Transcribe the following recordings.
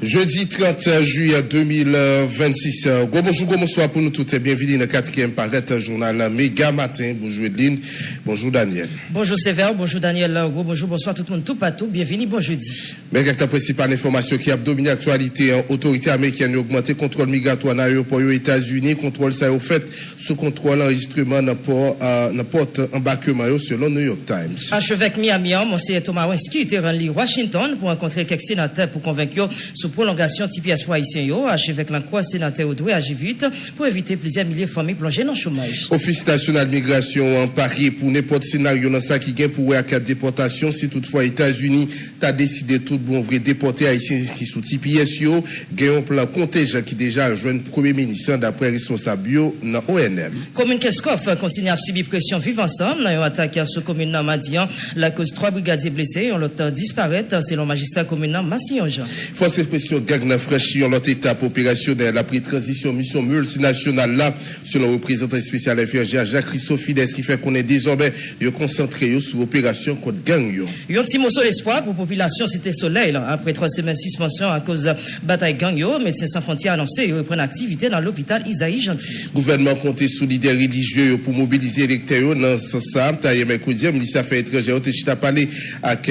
Jeudi 30 juillet 2026. Bonjour pour nous toutes et bienvenue dans le 4e paraître journal Méga Matin. Bonjour Edline, bonjour Daniel. Bonjour Sévère, bonjour Daniel, bonjour, bonsoir tout le monde, tout partout, bienvenue, bon jeudi. Mais la principale information qui a dominé l'actualité, autorité américaine a augmenté le contrôle migratoire dans l'aéroport aux États-Unis, contrôle ça au fait sous contrôle enregistrement dans porte embarquement selon New York Times. Archevêque Miami, Monsieur Thomas Wensky était rendu Washington pour rencontrer quelques sénateurs pour convaincre sous prolongation TPS pour haïtien yo, archevêque l'enquête sénateur doit agir vite pour éviter plusieurs milliers de familles plongées dans le chômage. Office national migration en Paris pour n'importe scénario dans ça qui gagne pour à quatre déportation si toutefois États-Unis t'a décidé tout bon vrai déporter haïtiens qui sous TPS yo, gagne un plan contingent qui déjà rejoint premier ministre d'après responsable dans ONM. Commune Keskov continue à subir pression vivre ensemble dans une attaque sur commune Namadian, la cause 3 brigadiers blessés, on l'autre disparaître selon magistrat commune Massillon-Jean. Force pression gang n'a franchi en l'autre étape opérationnelle après transition mission multinationale là selon le représentant spécial FRG Jacques-Christophe Fides qui fait qu'on est désormais concentré sur opération contre gang yo. Un petit morceau d'espoir pour la population Cité Soleil là. Après 3 semaines suspension à cause de bataille gang yo, Médecins sans frontières annoncé reprendre activité dans l'hôpital Isaïe Gentil. Gouvernement compté sous leader religieux pour mobiliser l'électeur dans ce sens. Taillé mercredi, le ministère des Affaires étrangères a parlé avec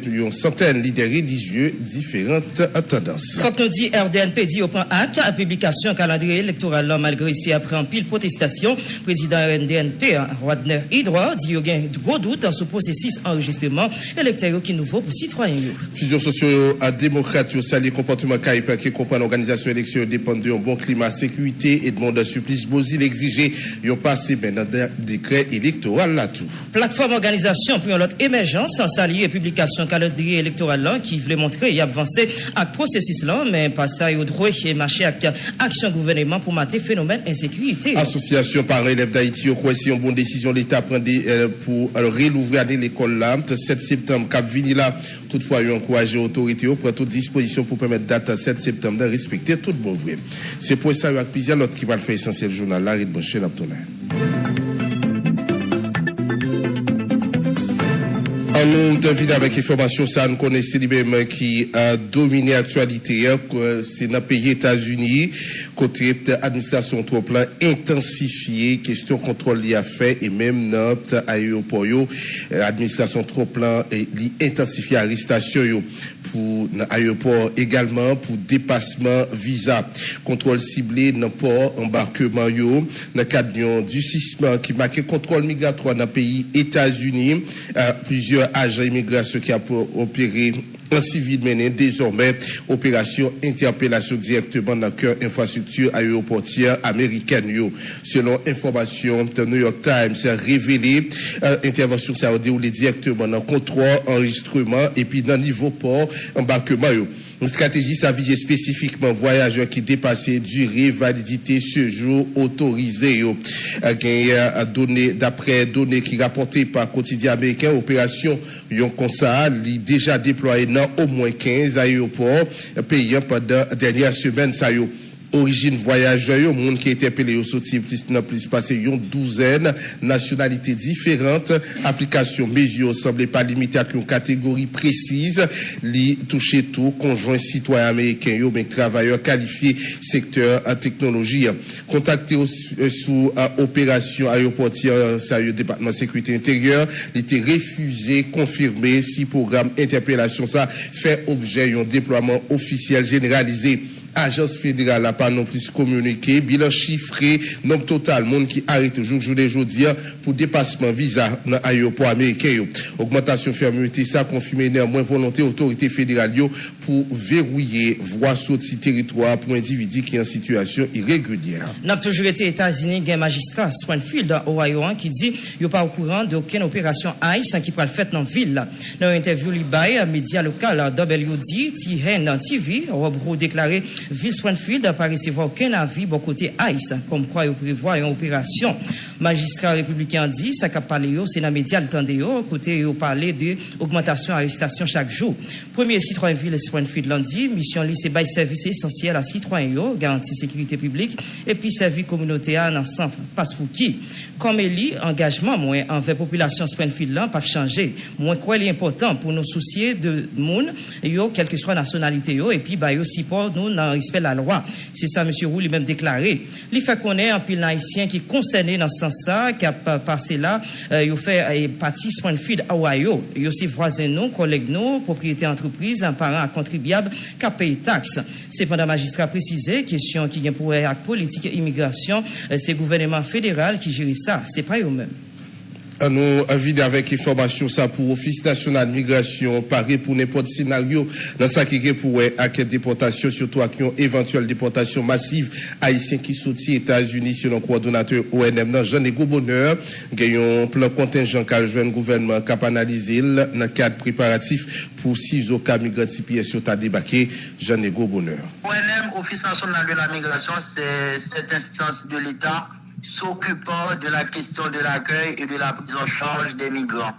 une centaine de leaders religieux différentes tendances. Faut que nous dit RDNP dit au point acte à publication calendrier électoral malgré ici après en pile protestation. Président RDNP Wadner Hydro dit qu'il y a un gros doute sur processus enregistrement électoral qui nouveau pour citoyens. Fusion sociaux à démocrate salué comportement CAIP qui comprend l'organisation élection dépend d'un bon climat sécurité et demande supplice Bozil exiger yon passé ben dans décret électoral là tout. Plateforme organisation pour l'autre émergence sans saluer publication calendrier électoral là qui voulait montrer y avancer à processus là mais pas ça au droit et marché avec action gouvernement pour mater phénomène insécurité. Association parents élèves d'Haïti au quoi si une bonne décision l'État prend pour réouvrir l'école là 7 septembre cap vini là toutefois il encouragé autorité pour prendre toute disposition pour permettre date 7 septembre de respecter tout bon vrai. C'est pour ça avec plusieurs l'autre qui va le faire essentiel journal là et brancher l'abtonner. Nous terminons avec information ça nous connaissons lui-même qui a dominé l'actualité c'est dans le pays États-Unis côté administration trop plan intensifié question contrôle li a fait et même notre aéroport administration trop plan intensifié arrestation yo pour aéroport également pour dépassement visa contrôle ciblé dans port embarquement yo dans cadre du sisme qui marque contrôle migratoire dans le pays États-Unis plusieurs agents immigration qui a opéré en civil mené désormais opération interpellation directement dans cœur infrastructure aéroportière américaine yo. Selon information de New York Times révélé intervention ça a déroulé directement dans contrôle enregistrement et puis dans niveau port embarquement yo. Une stratégie ça vise spécifiquement voyageurs qui dépassaient durée validité séjour autorisé yo. Données d'après données qui rapportées par quotidien américain opération yon konsa li déjà déployé dans au moins 15 aéroports payant pendant dernière semaine ça yo. Origine voyageur, monde qui était appelé au sorti plus passé une douzaine nationalités différentes, application mesure semblait pas limitée à une catégorie précise, li toucher tout conjoint citoyen américain yo mais travailleurs qualifiés secteur technologie. Contacté sous opération aéroportière sérieux département sécurité intérieure, il était refusé confirmé si programme interpellation ça fait objet un déploiement officiel généralisé. Agence fédérale n'a pas non plus communiqué, bilan chiffré, nombre total, monde qui arrête toujours journée aujourd'hui pour dépassement visa dans l'aéroport américain. Augmentation fermeté, ça confirmé néanmoins volonté autorité fédérale pour verrouiller voie sortie territoire pour individus qui sont en situation irrégulière. N'a toujours été États-Unis, un magistrat Springfield, Ohio, qui dit qu'il n'est pas au courant d'aucune opération ICE qui peut le faire dans la ville. Dans une interview, l'IBAI, média local WD, TN TV, Rob Roux déclaré Ville Springfield n'a pas recevoir aucun avis bon côté ICE, comme quoi il prévoit une opération. Magistrat républicain dit, ça qu'a parlé, c'est dans les médias le temps de côté, au parler de augmentation arrestation chaque jour. Premier citoyen ville Springfield lundi, mission li c'est bail service essentiel à citoyen, garantie sécurité publique et puis service communautaire dans centre passe pour qui. Comme eli engagement moins envers population Springfield là pas changer. Moins quoi est important pour nous soucier de monde yo quelle que soit nationalité yo et puis bah yo support nous dans respect de la loi. C'est ça monsieur Roux lui-même déclaré. Il fait connaître un pile haïtien qui concerné dans ce sens ça qui a passé là yo fait partie Springfield Ohio. Yo c'est voisin nous, collègues nous, propriétaires entreprise, un parent contribuable qui paye taxe. Cependant magistrat précisé question qui vient pour acte politique et immigration, c'est gouvernement fédéral qui gère ça, c'est pas eux-mêmes. Nous invitons avec information ça pour Office national de migration, pareil pour n'importe scénario dans ça qui est pour enquête déportation, surtout avec une éventuelle déportation massive haïtien qui sortit États-Unis selon le coordonnateur ONM. Jean-Nego Bonheur, gagnons plan contingent qu'a le gouvernement cap analysé dans le cadre préparatif pour 6 cas migrants pieds sur ta débarqué. Jean-Nego Bonheur. ONM, Office national de la migration, c'est cette instance de l'État s'occupant de la question de l'accueil et de la prise en charge des migrants.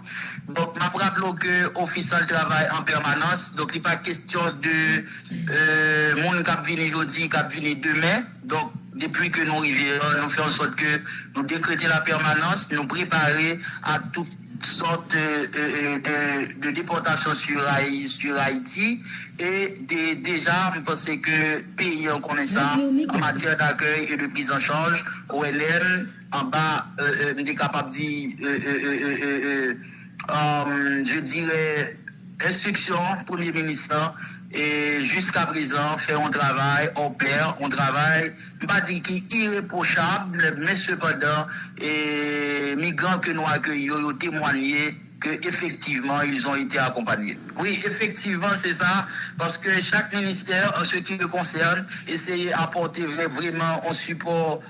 Donc, ma rappelons que l'officiel travaille en permanence. Donc, il n'est pas question de monde qui vient aujourd'hui, qui vient demain. Donc, depuis que nous arrivons, nous faisons en sorte que nous décrétons la permanence, nous préparer à toutes sortes de déportation sur Haïti. Et déjà, je pense que pays en connaissant en matière d'accueil et de prise en charge, ONM, en bas, nous sommes capables de dire, je dirais, instruction, Premier ministre, et jusqu'à présent, fait un travail, opère, un travail, pas dit qui est irréprochable, mais cependant, et migrants que nous accueillons, ont témoigné que effectivement ils ont été accompagnés. Oui, effectivement, c'est ça, parce que chaque ministère, en ce qui le concerne, essaye d'apporter vraiment un support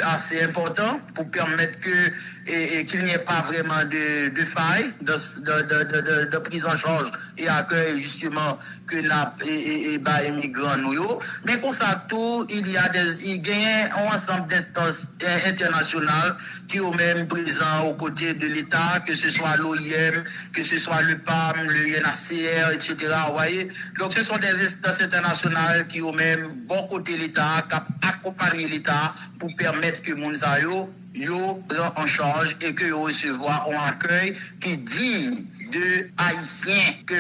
assez important pour permettre qu'il n'y ait pas vraiment de faille de prise en charge et accueil justement que les migrants nous. Mais pour ça tout, il y a un ensemble d'instances internationales qui sont même présents aux côtés de l'État, que ce soit l'OIM, que ce soit le PAM, le UNHCR, etc. Vous voyez? Donc ce sont des instances internationales qui ont même bon côté l'État, qui accompagnent l'État pour permettre que Mounsayo prend en charge et que recevoir un accueil qui digne de Haïtiens que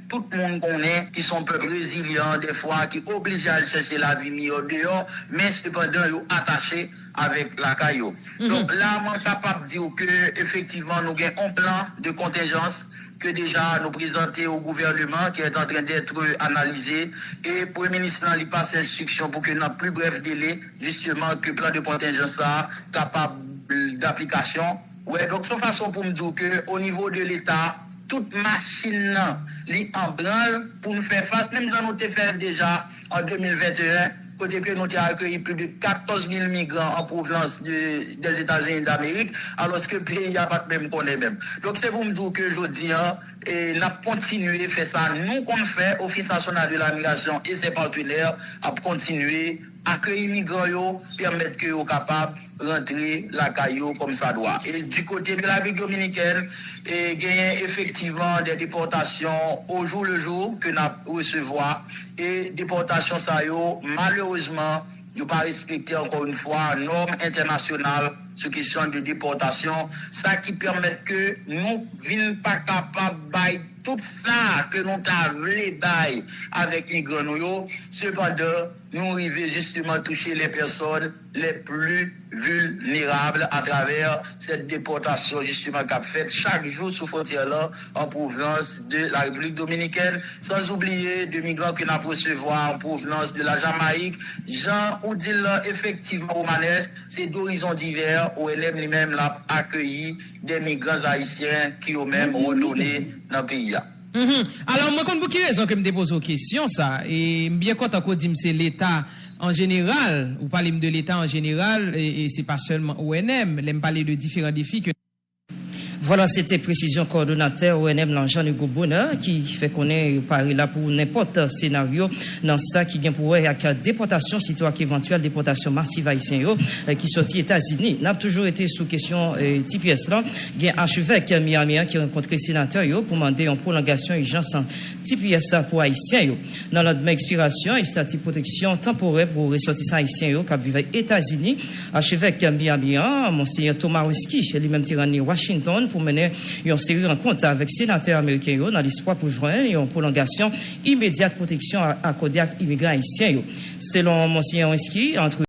tout le monde connaît, qui sont peu résilients des fois, qui obligés à chercher la vie mieux dehors, mais cependant ils sont attachés avec la caillou. Donc là, moi, je suis capable de dire que effectivement nous avons un plan de contingence que déjà nous présenter au gouvernement qui est en train d'être analysé et le Premier ministre lui passe instruction pour que dans plus bref délai, justement, que le plan de contingence soit capable d'application. Ouais, donc c'est une façon pour me dire qu'au niveau de l'État, toute machine est en branle pour nous faire face, même si nous avons fait déjà en 2021, côté que nous avons accueilli plus de 14 000 migrants en provenance des États-Unis d'Amérique, alors que le pays n'a pas même connaît même. Donc c'est pour me dire que je dis, et n'a continué à faire ça. Nous qu'on fait, Office national de la migration et ses partenaires, à continuer à accueillir les migrants, permettre qu'ils soient capables de rentrer la caillou comme ça doit. Et du côté de la République dominicaine, il y a effectivement des déportations au jour le jour que nous recevons. Et déportations, ça y est, malheureusement, nous pas respecter encore une fois normes internationales sur question de déportation, ça qui permet que nous ne sommes pas capables de tout ça que nous avons bail avec les grenouilles. Cependant, nous arrivons justement à toucher les personnes les plus vulnérables à travers cette déportation justement qu'a fait chaque jour sous frontière là en provenance de la République dominicaine, sans oublier de migrants que nous recevons en provenance de la Jamaïque. Jean Oudil, effectivement, Romanes, c'est d'horizons divers. ONM lui-même l'a accueilli des migrants haïtiens qui ont même retourné dans le pays. Alors, moi, pour quelle raison que je me dépose aux questions, ça, et bien quand on dit c'est l'État en général, ou parlez de l'État en général, et c'est pas seulement ONM, l'aime parler de différents défis que Voilà, c'était précision coordonnateur ONM Jean-Hugo Bonheur qui fait connaître Paris là pour n'importe scénario dans ça qui vient pour avec déportation, sitôt éventuelle déportation massive haïtien qui sorti États-Unis. N'a toujours été sous question TPS là, il y a archevêque Miami qui a rencontré sénateur pour demander une prolongation urgence TPS pour haïtien dans notre expiration et statut protection temporaire pour ressortissants haïtiens qui vivent aux États-Unis. Archevêque Miami, monseigneur Thomas Whisky, lui-même tyrannie Washington pour mener une série de rencontres avec sénateurs américains dans l'espoir pour joindre une prolongation immédiate protection accordée aux immigrants haïtiens. Selon Monseigneur Whisky, entre